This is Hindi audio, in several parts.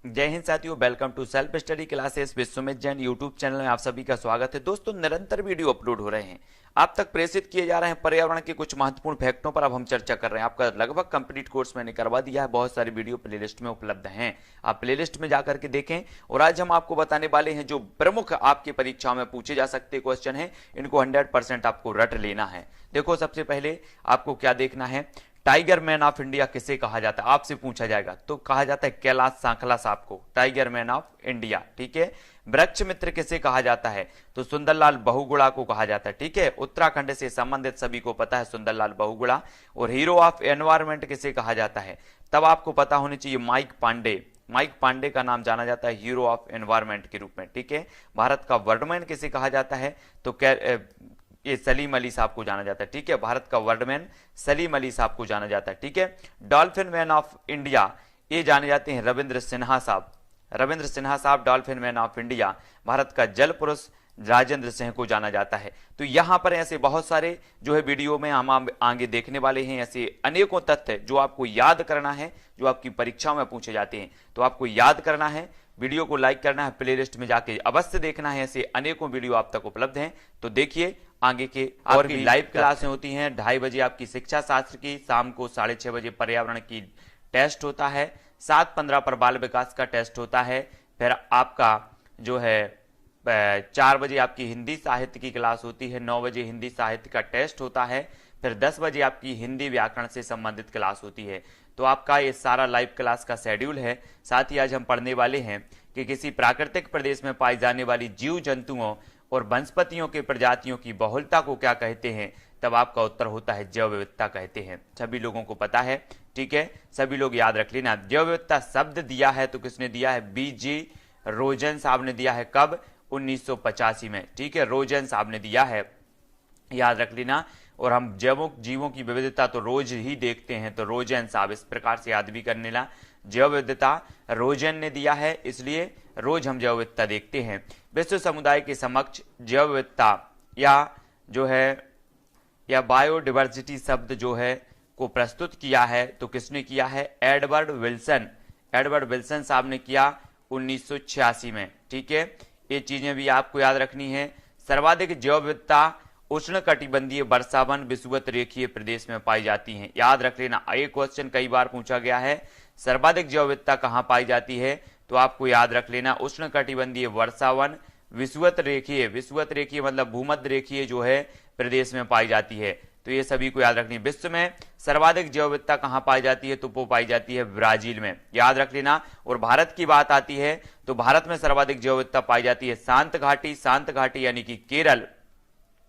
जय हिंद साथियों, welcome to self study classes Vishwamit Jain YouTube channel में आप सभी का स्वागत है। दोस्तों, निरंतर वीडियो अपलोड हो रहे हैं, आप तक प्रेषित किए जा रहे हैं पर्यावरण के कुछ महत्वपूर्ण फैक्टों पर अब हम चर्चा कर रहे हैं। आपका लगभग कंप्लीट कोर्स मैंने करवा दिया है, बहुत सारी वीडियो प्लेलिस्ट में उपलब्ध हैं, आप प्लेलिस्ट में जाकर के देखें। और आज हम आपको बताने वाले हैं जो प्रमुख आपकी परीक्षाओं में पूछे जा सकते क्वेश्चन हैं, इनको 100% आपको रट लेना है। देखो, सबसे पहले आपको क्या देखना है, टाइगर मैन ऑफ इंडिया किसे कहा जाता है, आपसे पूछा जाएगा तो कहा जाता है कैलाश सांखला साहब को टाइगर मैन ऑफ इंडिया। ठीक है। वृक्ष मित्र किसे कहा जाता है, तो सुंदरलाल बहुगुणा को कहा जाता है। ठीक है, उत्तराखंड से संबंधित सभी को पता है सुंदरलाल बहुगुणा। और हीरो ऑफ एनवायरमेंट किसे कहा जाता है, तब आपको पता होनी चाहिए माइक पांडे। माइक पांडे का नाम जाना जाता है हीरो ऑफ एनवायरमेंट के रूप में। ठीक है। भारत का वर्डमैन किसे कहा जाता है, तो ये सलीम अली साहब को जाना जाता है। ठीक है, भारत का वर्डमैन सलीम अली साहब को जाना जाता है। ठीक है। डॉल्फिन मैन ऑफ इंडिया ये जाने जाते हैं रविंद्र सिन्हा साहब। रविंद्र सिन्हा साहब dolphin man of India. Bharat का जल पुरुष राजेंद्र सिंह को जाना जाता है। तो यहां पर ऐसे बहुत सारे जो है वीडियो में हम आगे देखने वाले हैं, ऐसे अनेकों तथ्य जो आपको याद करना है, जो आपकी परीक्षा में पूछे जाते हैं। तो आपको याद करना है, वीडियो को लाइक करना है, प्लेलिस्ट में जाके अवश्य देखना है, ऐसे अनेकों वीडियो आप तक उपलब्ध हैं। तो देखिए आगे के और भी लाइव क्लासें होती हैं। 2:30 बजे आपकी शिक्षा शास्त्र की, शाम को 6:30 बजे पर्यावरण की टेस्ट होता है, 7:15 पर बाल विकास का टेस्ट होता है। फिर आपका जो है 4 बजे आपकी हिंदी साहित्य की क्लास होती है, 9 बजे हिंदी साहित्य का टेस्ट होता है। फिर 10 बजे आपकी हिंदी व्याकरण से संबंधित क्लास होती है। तो आपका ये सारा लाइव क्लास का शेड्यूल है। साथ ही आज हम पढ़ने वाले हैं कि किसी प्राकृतिक प्रदेश में पाई जाने वाली जीव जंतुओं और वनस्पतियों के प्रजातियों की बहुलता को क्या कहते हैं, तब आपका उत्तर होता है जैव विविधता कहते हैं। सभी लोगों को पता है। ठीक है, सभी लोग याद रख लेना। जैव विविधता शब्द दिया है तो किसने दिया है, बीजी रोजन साहब ने दिया है। कब, 1985 में। ठीक है, रोजन साहब ने दिया है, याद रख लेना। और हम जीवों की विविधता तो रोज ही देखते हैं, तो रोजन साहब इस प्रकार से याद भी करने ला। जैव विविधता रोजन ने दिया है, इसलिए रोज हम जैव विविधता देखते हैं। विश्व समुदाय के समक्ष जैव विविधता या जो है या बायोडिवर्सिटी शब्द जो है को प्रस्तुत किया है तो किसने किया है, एडवर्ड विल्सन। एडवर्ड विल्सन साहब ने किया 1986 में। ठीक है, ये चीजें भी आपको याद रखनी है। सर्वाधिक जैव विविधता उष्ण कटिबंधीय वर्षावन विषुवत रेखीय प्रदेश में पाई जाती हैं, याद रख लेना। एक क्वेश्चन कई बार पूछा गया है, सर्वाधिक जैव विविधता कहां पाई जाती है, तो आपको याद रख लेना उष्ण कटिबंधीय वर्षावन विषुवत रेखीय मतलब भूमध्य रेखीय जो है प्रदेश में पाई जाती है। तो ये सभी को याद रखनी। विश्व में सर्वाधिक जैव विविधता कहां पाई जाती है, तो वो पाई जाती है ब्राजील में, याद रख लेना। और भारत की बात आती है तो भारत में सर्वाधिक जैव विविधता पाई जाती है शांत घाटी यानी कि केरल,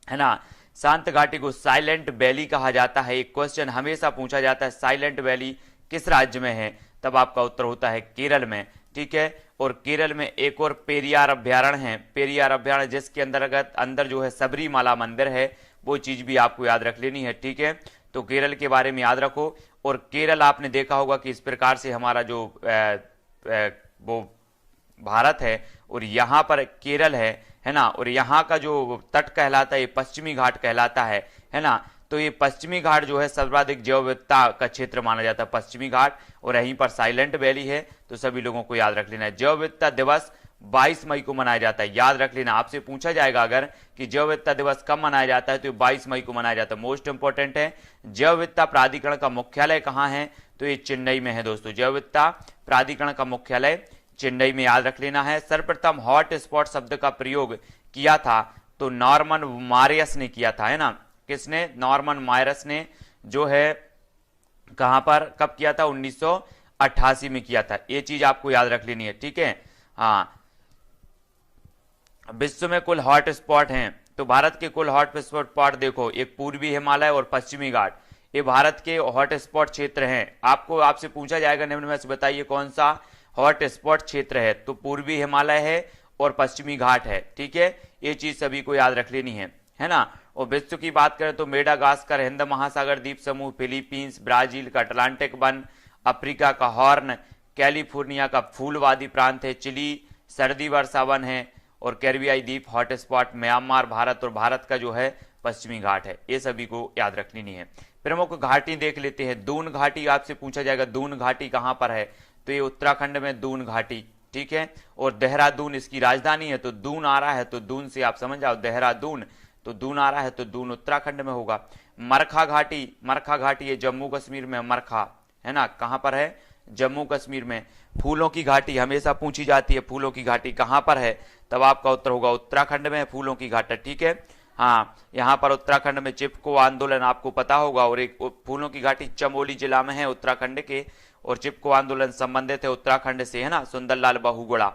है ना। शांत घाटी को साइलेंट वैली कहा जाता है। एक क्वेश्चन हमेशा पूछा जाता है, साइलेंट वैली किस राज्य में है, तब आपका उत्तर होता है केरल में। ठीक है। और केरल में एक और पेरियार अभ्यारण्य है, पेरियार अभ्यारण्य जिसके अंदर जो है सबरीमाला मंदिर है, वो चीज भी आपको याद रख लेनी है। ठीक है, तो केरल के बारे में याद रखो। और केरल आपने देखा होगा कि इस प्रकार से हमारा जो वो भारत है और यहाँ पर केरल है ना। और यहाँ का जो तट कहलाता है ये पश्चिमी घाट कहलाता है ना। तो ये पश्चिमी घाट जो है सर्वाधिक जैव विविधता का क्षेत्र माना जाता है, पश्चिमी घाट। और यहीं पर साइलेंट वैली है, तो सभी लोगों को याद रख लेना है। जैव विविधता दिवस 22 मई को मनाया जाता है, याद रख लेना। आपसे पूछा जाएगा अगर कि जैव विविधता दिवस कब मनाया जाता है, तो 22 मई को मनाया जाता है। मोस्ट इंपोर्टेंट है। जैव विविधता प्राधिकरण का मुख्यालय कहाँ है, तो ये चेन्नई में है दोस्तों। जैव विविधता प्राधिकरण का मुख्यालय चेन्नई में, याद रख लेना है। सर्वप्रथम हॉट स्पॉट शब्द का प्रयोग किया था तो नॉर्मन मारियस ने किया था, है ना। किसने, नॉर्मन मायरस ने जो है कहां पर कब किया था, 1988 में किया था। ये चीज आपको याद रख लेनी है। ठीक है। हाँ, विश्व में कुल हॉट स्पॉट हैं, तो भारत के कुल हॉट स्पॉट देखो, एक पूर्वी हिमालय और पश्चिमी घाट, ये भारत के हॉट स्पॉट क्षेत्र हैं। आपसे पूछा जाएगा निम्न में से बताइए कौन सा हॉट स्पॉट क्षेत्र है, तो पूर्वी हिमालय है और पश्चिमी घाट है। ठीक है, ये चीज सभी को याद रख लेनी है ना। और विश्व की बात करें तो मेडागास्कर, हिंद महासागर द्वीप समूह, फिलीपींस, ब्राजील का अटलांटिक वन, अफ्रीका का हॉर्न, कैलिफोर्निया का फूलवादी प्रांत है, चिली सर्दी वर्षावन है, और कैरिबियाई द्वीप हॉटस्पॉट म्यांमार भारत, और भारत का जो है पश्चिमी घाट है। ये सभी को याद रखनी नहीं है। प्रमुख घाटी देख लेते हैं। दून घाटी आपसे पूछा जाएगा, दून घाटी कहां पर है, तो ये उत्तराखंड में दून घाटी, ठीक है। और देहरादून इसकी राजधानी है, तो दून आ रहा है, तो दून से आप समझ जाओ देहरादून, तो दून आ रहा है, तो दून उत्तराखंड में होगा। मरखा घाटी, मरखा घाटी ये जम्मू कश्मीर में, मरखा है ना, कहां पर है, जम्मू कश्मीर में। फूलों की घाटी हमेशा पूछी जाती है, फूलों की घाटी कहां पर है, तब आपका उत्तर होगा उत्तराखंड में फूलों की घाटी, ठीक है। हाँ, यहाँ पर उत्तराखंड में चिपको आंदोलन आपको पता होगा, और एक फूलों की घाटी चमोली जिला में है उत्तराखंड के, और चिपको आंदोलन संबंधित है उत्तराखंड से, है ना, सुंदरलाल बहुगुणा,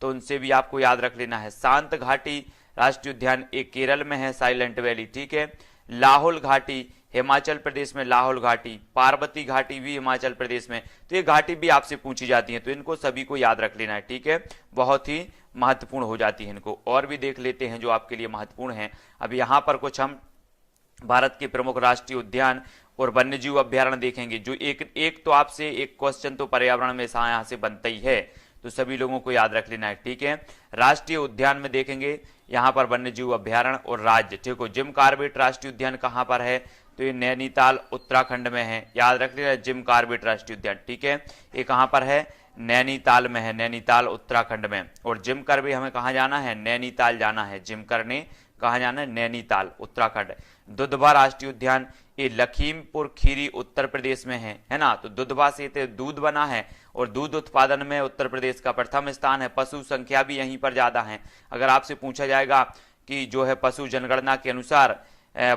तो उनसे भी आपको याद रख लेना है। शांत घाटी राष्ट्रीय उद्यान एक केरल में है, साइलेंट वैली, ठीक है। लाहौल घाटी हिमाचल प्रदेश में, लाहौल घाटी। पार्वती घाटी भी हिमाचल प्रदेश में, तो ये घाटी भी आपसे पूछी जाती है, तो इनको सभी को याद रख लेना है, ठीक है, बहुत ही महत्वपूर्ण हो जाती है। इनको और भी देख लेते हैं जो आपके लिए महत्वपूर्ण है। अब यहाँ पर कुछ हम भारत के प्रमुख राष्ट्रीय उद्यान और वन्यजीव अभ्यारण्य देखेंगे, जो एक तो आपसे एक क्वेश्चन तो पर्यावरण में यहाँ से बनता ही है, तो सभी लोगों को याद रख लेना है, ठीक है। राष्ट्रीय उद्यान में देखेंगे यहाँ पर वन्यजीव अभ्यारण्य और राज्य, ठीक है। जिम कॉर्बेट राष्ट्रीय उद्यान कहाँ पर है, तो ये नैनीताल उत्तराखंड में है, याद रख लेना, जिम कॉर्बेट राष्ट्रीय उद्यान, ठीक है। ये कहाँ पर है, नैनीताल में है, नैनीताल उत्तराखंड में। और जिम करबे हमें कहाँ जाना है, नैनीताल जाना है, जिम करने कहाँ जाना है, नैनीताल उत्तराखंड। दुधवा राष्ट्रीय उद्यान ये लखीमपुर खीरी उत्तर प्रदेश में है ना, तो दुधवा से तो दूध बना है, और दूध उत्पादन में उत्तर प्रदेश का प्रथम स्थान है। पशु संख्या भी यहीं पर ज्यादा है। अगर आपसे पूछा जाएगा कि जो है पशु जनगणना के अनुसार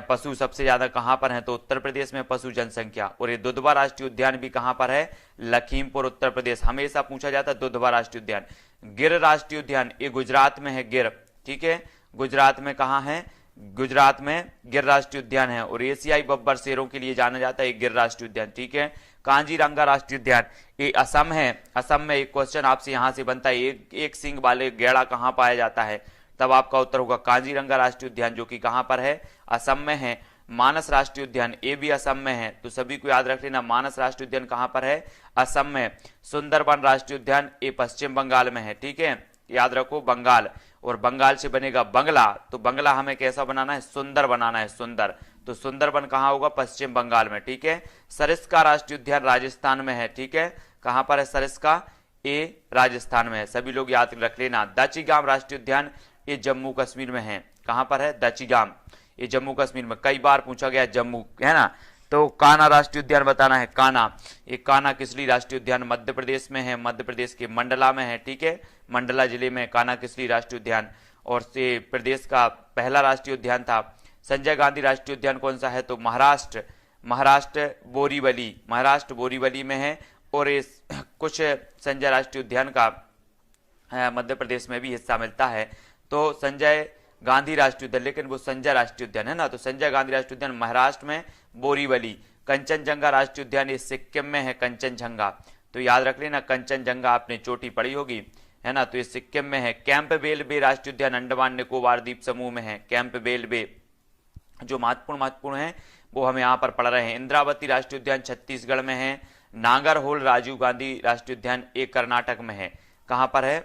पशु सबसे ज्यादा कहां पर हैं, तो उत्तर प्रदेश में पशु जनसंख्या। और ये दुधवा राष्ट्रीय उद्यान भी कहां पर है, लखीमपुर उत्तर प्रदेश, हमेशा पूछा जाता है दुधवा राष्ट्रीय उद्यान। गिर राष्ट्रीय उद्यान ये गुजरात में है, गिर, ठीक है, गुजरात में कहां है, गुजरात में गिर राष्ट्रीय उद्यान है। और एशियाई बब्बर शेरों के लिए जाना जाता है गिर राष्ट्रीय उद्यान, ठीक है। कांजीरंगा राष्ट्रीय उद्यान ये असम है, असम में एक क्वेश्चन आपसे यहां से बनता है, एक सींग वाले गैड़ा कहां पाया जाता है, तब आपका उत्तर होगा कांजीरंगा राष्ट्रीय उद्यान, जो कि कहां पर है, असम में है। मानस राष्ट्रीय उद्यान ये भी असम में है, तो सभी को याद रख लेना, मानस राष्ट्रीय उद्यान कहां पर है, असम में। सुंदरबन राष्ट्रीय उद्यान ये पश्चिम बंगाल में है, ठीक है, याद रखो बंगाल, और बंगाल से बनेगा बंगला, तो बंगला हमें कैसा बनाना है, सुंदर बनाना है, सुंदर, तो सुंदरबन कहां होगा, पश्चिम बंगाल में, ठीक है। सरिस्का राष्ट्रीय उद्यान राजस्थान में है, ठीक है, कहां पर है सरिस्का, ये राजस्थान में है, सभी लोग याद रख लेना। दचीगाम राष्ट्रीय उद्यान ये जम्मू कश्मीर में है, कहां पर है, दचीगाम, ये जम्मू कश्मीर में, कई बार पूछा गया जम्मू, है ना। तो कान्हा राष्ट्रीय उद्यान बताना है, कान्हा, ये कान्हा किसली राष्ट्रीय उद्यान मध्य प्रदेश में है, मध्य प्रदेश के मंडला में है, ठीक है, मंडला जिले में कान्हा किसली राष्ट्रीय उद्यान, और से प्रदेश का पहला राष्ट्रीय उद्यान था। संजय गांधी राष्ट्रीय उद्यान कौन सा है, तो महाराष्ट्र, महाराष्ट्र बोरीवली, महाराष्ट्र बोरीवली में है। और इस कुछ संजय राष्ट्रीय उद्यान का मध्य प्रदेश में भी हिस्सा मिलता है, तो संजय गांधी राष्ट्रीय उद्यान, लेकिन वो संजय राष्ट्रीय उद्यान है ना, तो संजय गांधी राष्ट्रीय उद्यान महाराष्ट्र में बोरीवली। कंचनजंगा राष्ट्रीय उद्यान ये सिक्किम में है, कंचनजंगा, तो याद रख लेना, कंचनजंगा आपने चोटी पढ़ी होगी, है ना, तो ये सिक्किम में है। कैंपबेल बे राष्ट्रीय उद्यान अंडमान निकोबार द्वीप समूह में है, कैंपबेल बे, जो महत्वपूर्ण है वो हम यहाँ पर पढ़ रहे हैं। इंद्रावती राष्ट्रीय उद्यान छत्तीसगढ़ में है। नागरहोल राजीव गांधी राष्ट्रीय उद्यान एक कर्नाटक में है, कहां पर है,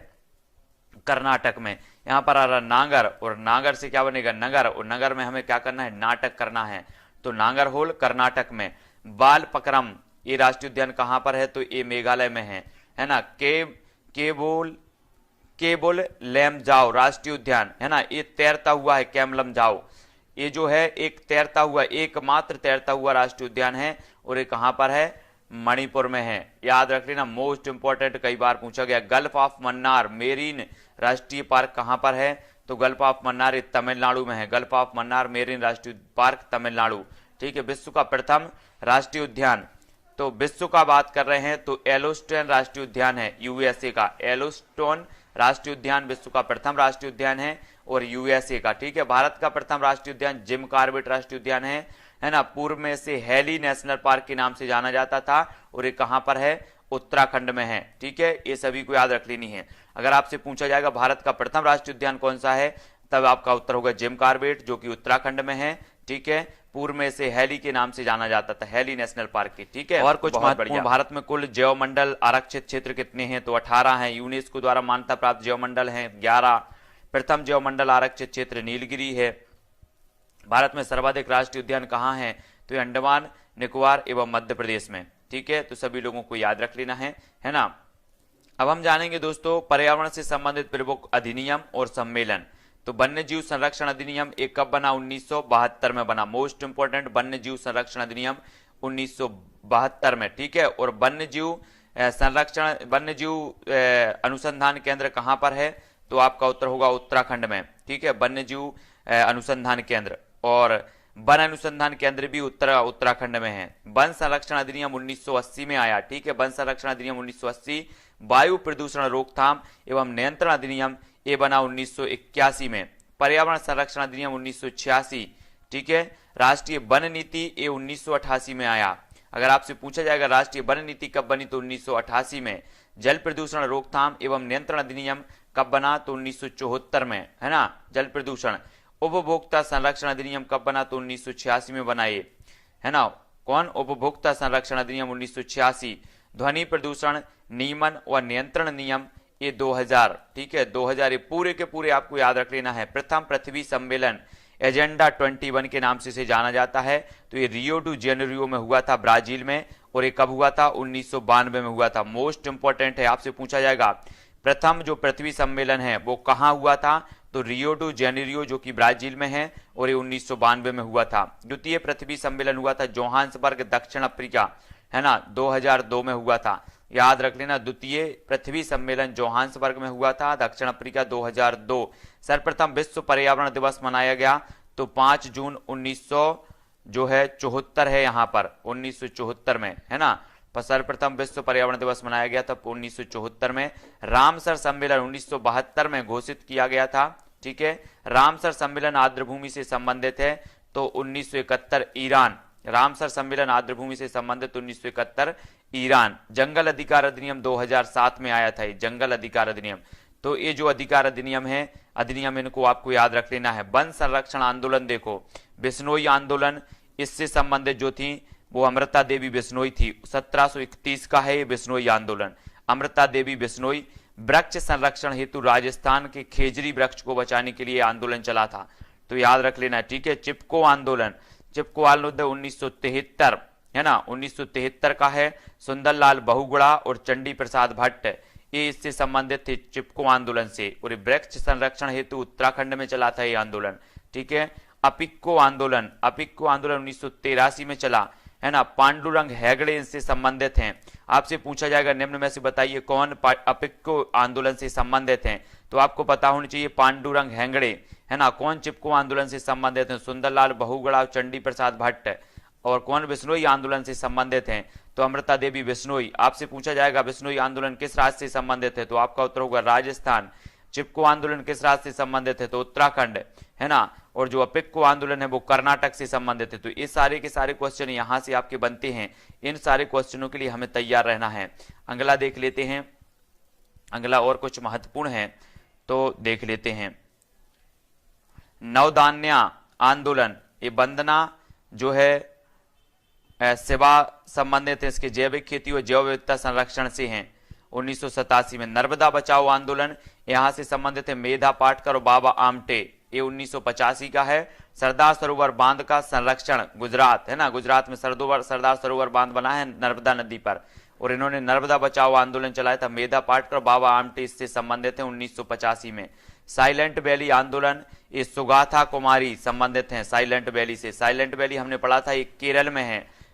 कर्नाटक में। यहां पर आ रहा नागर, और नागर से क्या बनेगा, नगर, और नगर में हमें क्या करना है, नाटक करना है, तो नागरहोल कर्नाटक में। बालपक्रम ये राष्ट्रीय उद्यान कहां पर है, तो ये मेघालय में है ना। केबुल लैमजाओ राष्ट्रीय उद्यान, है ना, ये तैरता हुआ है, कैमलमजाओ, ये जो है एक तैरता हुआ, एकमात्र तैरता हुआ राष्ट्रीय उद्यान है, और ये कहां पर है, मणिपुर में है, याद रख लेना, मोस्ट इंपॉर्टेंट, कई बार पूछा गया। गल्फ ऑफ मन्नार मेरीन राष्ट्रीय पार्क कहां पर है, तो गल्फ ऑफ मन्नार तमिलनाडु में है, गल्फ ऑफ मन्नार मेरीन राष्ट्रीय पार्क तमिलनाडु, ठीक है। विश्व का प्रथम राष्ट्रीय उद्यान, तो विश्व का बात कर रहे हैं तो येलोस्टोन राष्ट्रीय उद्यान है, यूएसए का, येलोस्टोन राष्ट्रीय उद्यान विश्व का प्रथम राष्ट्रीय उद्यान है, और यूएसए का, ठीक है। भारत का प्रथम राष्ट्रीय उद्यान जिम कॉर्बेट राष्ट्रीय उद्यान है ना, पूर्व में से हैली नेशनल पार्क के नाम से जाना जाता था, और ये कहां पर है, उत्तराखंड में है, ठीक है, ये सभी को याद रख लेनी है। अगर आपसे पूछा जाएगा भारत का प्रथम राष्ट्रीय उद्यान कौन सा है, तब आपका उत्तर होगा जिम कॉर्बेट, जो कि उत्तराखंड में है, ठीक है, पूर्व में से हैली के नाम से जाना जाता था, हैली नेशनल पार्क की, ठीक है। और कुछ महत्वपूर्ण, भारत में कुल जैव मंडल आरक्षित क्षेत्र कितने हैं, तो 18 हैं। यूनेस्को द्वारा मान्यता प्राप्त जैव मंडल हैं 11। प्रथम जैव मंडल आरक्षित क्षेत्र नीलगिरी है। भारत में सर्वाधिक राष्ट्रीय उद्यान कहाँ है, तो अंडमान निकोबार एवं मध्य प्रदेश में, ठीक है, तो सभी लोगों को याद रख लेना है ना। अब हम जानेंगे दोस्तों पर्यावरण से संबंधित प्रमुख अधिनियम और सम्मेलन। तो वन्य जीव संरक्षण अधिनियम एक कब बना? 1972 में बना। मोस्ट इंपोर्टेंट, वन्य जीव संरक्षण अधिनियम 1972 में, ठीक है। और वन्य जीव अनुसंधान केंद्र कहां पर है? तो आपका उत्तर होगा उत्तराखंड में, ठीक है। वन्य जीव अनुसंधान केंद्र और वन अनुसंधान केंद्र भी उत्तराखंड में है। वन संरक्षण अधिनियम 1980 में आया, ठीक है। वन संरक्षण अधिनियम 1980। वायु प्रदूषण रोकथाम एवं नियंत्रण अधिनियम ये बना 1981 में। पर्यावरण संरक्षण अधिनियम 1986, ठीक है। राष्ट्रीय वन नीति ये 1988 में आया। अगर आपसे पूछा जाएगा राष्ट्रीय वन नीति कब बनी, तो 1988 में। जल प्रदूषण रोकथाम एवं नियंत्रण अधिनियम कब बना? तो 1974 में, है ना। जल प्रदूषण उपभोक्ता संरक्षण अधिनियम कब बना? तो 1986 में बना ये, है ना। कौन? उपभोक्ता संरक्षण अधिनियम 1986। ध्वनि प्रदूषण नियमन व नियंत्रण नियम ये 2000, ठीक है। 2000 ये पूरे के पूरे आपको याद रख लेना है। प्रथम पृथ्वी सम्मेलन एजेंडा 21 के नाम से इसे जाना जाता है। तो ये रियो डू जेनेरियो में हुआ था, ब्राजील में। और ये कब हुआ था? 1992 में हुआ था। मोस्ट इंपॉर्टेंट है, आपसे पूछा जाएगा प्रथम जो पृथ्वी सम्मेलन है वो कहां हुआ था? तो रियो डू जेनेरियो जो कि ब्राजील में है, और ये 1992 में हुआ था। द्वितीय पृथ्वी सम्मेलन हुआ था जोहान्सबर्ग, दक्षिण अफ्रीका, है ना, 2002 में हुआ था। याद रख लेना, द्वितीय पृथ्वी सम्मेलन जोहान्सबर्ग में हुआ था, दक्षिण अफ्रीका, 2002। सर्वप्रथम विश्व पर्यावरण दिवस मनाया गया तो 5 जून 1974 है यहाँ पर, 1974 में, है ना। सर्वप्रथम विश्व पर्यावरण दिवस मनाया गया था 1974 में। रामसर सम्मेलन 1972 में घोषित किया गया था, ठीक है। रामसर सम्मेलन आर्द्रभूमि से संबंधित है तो 1971 ईरान। रामसर सम्मेलन आर्द्रभूमि से संबंधित 1971 ईरान। जंगल अधिकार अधिनियम 2007 में आया था, ये जंगल अधिकार अधिनियम। तो ये जो अधिकार अधिनियम है, अधिनियम इनको आपको याद रख लेना है। वन संरक्षण आंदोलन देखो, बिश्नोई आंदोलन, इससे संबंधित जो थी वो अमृता देवी बिश्नोई थी। 1731 का है ये बिश्नोई आंदोलन, अमृता देवी बिश्नोई। वृक्ष संरक्षण हेतु राजस्थान के खेजरी वृक्ष को बचाने के लिए आंदोलन चला था, तो याद रख लेना, ठीक है। चिपको आंदोलन, चिपको आंदोलन 1973, है ना, 1973 का है। सुंदरलाल बहुगुणा और चंडी प्रसाद भट्ट ये इससे संबंधित थे, चिपको आंदोलन से। और वृक्ष संरक्षण हेतु उत्तराखंड में चला था ये आंदोलन, ठीक है। अपिक्को आंदोलन, अपिक्को आंदोलन 1983 में चला, है ना। पांडुरंग हेगड़े इनसे संबंधित हैं। आपसे पूछा जाएगा निम्न में से बताइए कौन अपिक्को आंदोलन से संबंधित हैं, तो आपको पता होनी चाहिए पांडुरंग हेगड़े, है ना। कौन चिपको आंदोलन से संबंधित हैं? सुंदरलाल बहुगुणा और चंडी प्रसाद भट्ट। और कौन बिश्नोई आंदोलन से संबंधित हैं? तो अमृता देवी बिश्नोई। आपसे पूछा जाएगा बिश्नोई आंदोलन किस राज्य से संबंधित है, तो आपका उत्तर होगा राजस्थान। चिपको आंदोलन किस राज्य से संबंधित है, तो उत्तराखंड, है ना। और जो अपिक्को आंदोलन है वो कर्नाटक से संबंधित है। तो ये सारे के सारे क्वेश्चन यहां से आपके बनते हैं। इन सारे क्वेश्चनों के लिए हमें तैयार रहना है। अगला देख लेते हैं, अगला और कुछ महत्वपूर्ण है तो देख लेते हैं। नवधान्य आंदोलन, ये वंदना जो है सेवा संबंधित है, इसके जैविक खेती और जैव विविधता संरक्षण से हैं। 1987 में नर्मदा बचाओ आंदोलन यहां से संबंधित है, मेधा पाटकर और बाबा आमटे, ये 1985 का है। सरदार सरोवर बांध का संरक्षण गुजरात, है ना, गुजरात में सरदार सरोवर बांध बना है नर्मदा नदी पर, और इन्होंने नर्मदा बचाओ आंदोलन चलाया था। मेधा पाटकर, बाबा आमटे इससे संबंधित है 1985 में। साइलेंट वैली आंदोलन, ये सुगाथा कुमारी संबंधित हैं साइलेंट वैली से। साइलेंट वैली हमने पढ़ा था, ये केरल में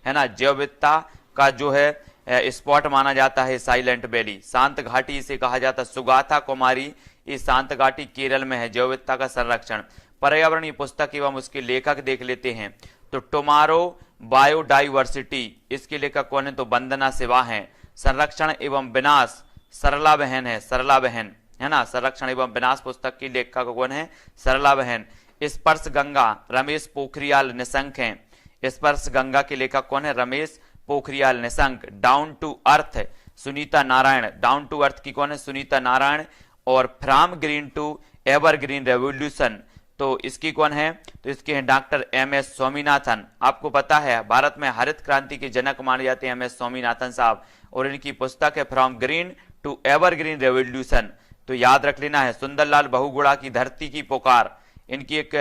है ना। जैव विविधता का जो है स्पॉट माना जाता है साइलेंट वैली। शांत घाटी इसे कहा जाता है। सुगाथा कुमारी ये शांत घाटी केरल में है। जैव विविधता का संरक्षण। पर्यावरणीय पुस्तक एवं उसके लेखक देख लेते हैं। तो टुमारो बायोडाइवर्सिटी, इसके लेखक कौन है, तो वंदना सिवा है। संरक्षण एवं विनाश सरला बहन है, सरला बहन, है ना। संरक्षण एवं विनाश पुस्तक की लेखक कौन है, सरला बहन। स्पर्श गंगा रमेश पोखरियाल निशंक हैं। स्पर्श गंगा के लेखक कौन है, Ramesh Pokhriyal Nishank. Down to earth Sunita Narain, down to earth की कौन है, सुनीता नारायण। और from green to evergreen revolution, तो इसकी कौन है, तो इसके हैं डॉक्टर एम.एस. स्वामीनाथन। आपको पता है भारत में हरित क्रांति के जनक माने जाते हैं एम.एस. स्वामीनाथन साहब, और इनकी पुस्तक है from green to evergreen revolution, तो याद रख लेना है। सुंदरलाल बहुगुणा की धरती की पुकार, इनकी एक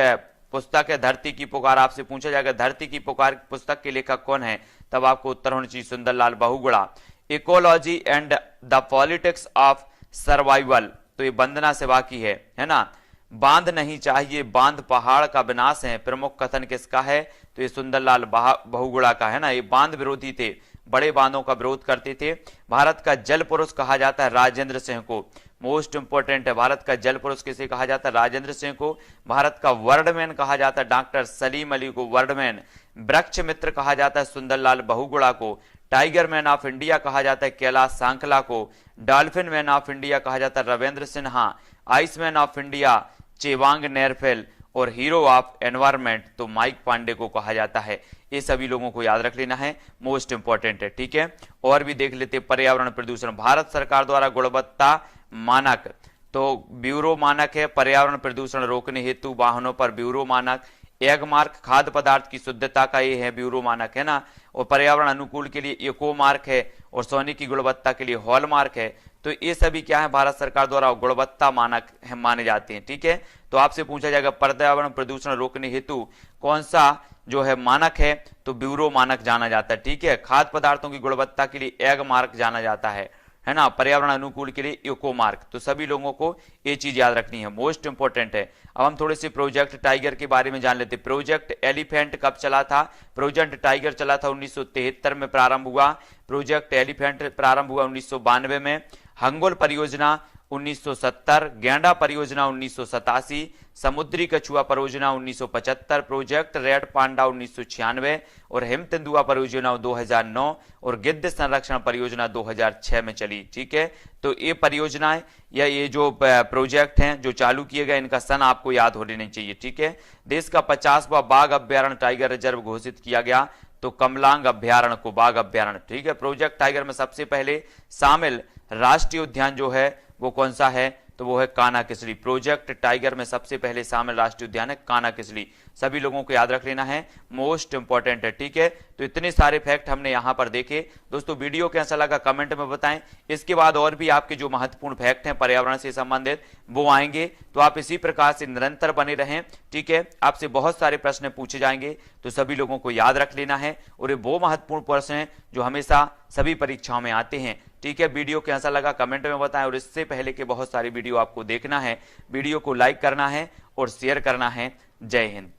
पुस्तक है धरती की पुकार। आपसे पूछा जाएगा धरती की पुकार पुस्तक के लेखक कौन है, तब आपको उत्तर होना चाहिए Sunderlal Bahuguna. Ecology and the politics of survival, तो ये वंदना सेवा की है ना। बांध नहीं चाहिए, बांध पहाड़ का विनाश है, प्रमुख कथन किसका है, तो ये सुंदरलाल बहुगुणा का है ना। ये बांध विरोधी थे, बड़े बांधों का विरोध करते थे। भारत का जल पुरुष कहा जाता है राजेंद्र सिंह को, मोस्ट इंपोर्टेंट है, भारत का जल पुरुष किसे कहा जाता है, राजेंद्र सिंह को। भारत का वर्ल्डमैन कहा जाता है डॉक्टर सलीम अली को, वर्ल्डमैन। वृक्ष मित्र कहा जाता है सुंदरलाल बहुगुणा को। टाइगर मैन ऑफ इंडिया कहा जाता है कैलाश सांकला को। डॉल्फिन मैन ऑफ इंडिया कहा जाता है Ravindra Sinha. Iceman of India Chewang Norphel, और हीरो ऑफ एनवायरमेंट तो माइक पांडे को कहा जाता है। ये सभी लोगों को याद रख लेना है, मोस्ट इंपॉर्टेंट है, ठीक है। और भी देख लेते, पर्यावरण प्रदूषण, भारत सरकार द्वारा गुणवत्ता मानक, तो ब्यूरो मानक है पर्यावरण प्रदूषण रोकने हेतु वाहनों पर ब्यूरो मानक। एग मार्क, खाद्य पदार्थ की शुद्धता का ये है ब्यूरो मानक, है ना। और पर्यावरण अनुकूल के लिए इको मार्क है, और सोने की गुणवत्ता के लिए हॉल मार्क है। तो ये सभी क्या है, भारत सरकार द्वारा गुणवत्ता मानक है, माने जाते हैं, ठीक है। तो आपसे पूछा जाएगा पर्यावरण प्रदूषण रोकने हेतु कौन सा जो है मानक है, तो ब्यूरो मानक जाना जाता है, ठीक है। खाद्य पदार्थों की गुणवत्ता के लिए एग मार्क जाना जाता है ना। पर्यावरण अनुकूल के लिए इको मार्क। तो सभी लोगों को ये चीज याद रखनी है, मोस्ट इंपोर्टेंट है। अब हम थोड़े से प्रोजेक्ट टाइगर के बारे में जान लेते। प्रोजेक्ट एलिफेंट कब चला था, प्रोजेक्ट टाइगर चला था 1973 में प्रारंभ हुआ। प्रोजेक्ट एलिफेंट प्रारंभ हुआ 1992 में। हंगोल परियोजना 1970, गैंडा परियोजना 1987, समुद्री कछुआ परियोजना 1975, प्रोजेक्ट रेड पांडा 1996, और हिम तेंदुआ परियोजना 2009, और गिद्ध संरक्षण परियोजना 2006 में चली, ठीक है। तो ये परियोजनाएं या ये जो प्रोजेक्ट हैं जो चालू किए गए, इनका सन आपको याद हो लेना चाहिए, ठीक है। देश का 50वां बाघ अभ्यारण्य टाइगर रिजर्व घोषित किया गया, तो कमलांग अभ्यारण्य को बाघ अभ्यारण्य, ठीक है। प्रोजेक्ट टाइगर में सबसे पहले शामिल राष्ट्रीय उद्यान जो है वो कौन सा है, तो वो है कान्हा किसली। प्रोजेक्ट टाइगर में सबसे पहले शामिल राष्ट्रीय उद्यान है कान्हा किसली। सभी लोगों को याद रख लेना है, मोस्ट इंपॉर्टेंट है, ठीक है। तो इतने सारे फैक्ट हमने यहां पर देखे। दोस्तों वीडियो कैसा लगा कमेंट में बताएं। इसके बाद और भी आपके जो महत्वपूर्ण फैक्ट हैं पर्यावरण से संबंधित वो आएंगे, तो आप इसी प्रकार से निरंतर बने रहें, ठीक है। आपसे बहुत सारे प्रश्न पूछे जाएंगे, तो सभी लोगों को याद रख लेना है। और ये वो महत्वपूर्ण प्रश्न हैं जो हमेशा सभी परीक्षाओं में आते हैं, ठीक है। वीडियो कैसा लगा कमेंट में बताएं, और इससे पहले के बहुत सारी वीडियो आपको देखना है, वीडियो को लाइक करना है और शेयर करना है। जय हिंद।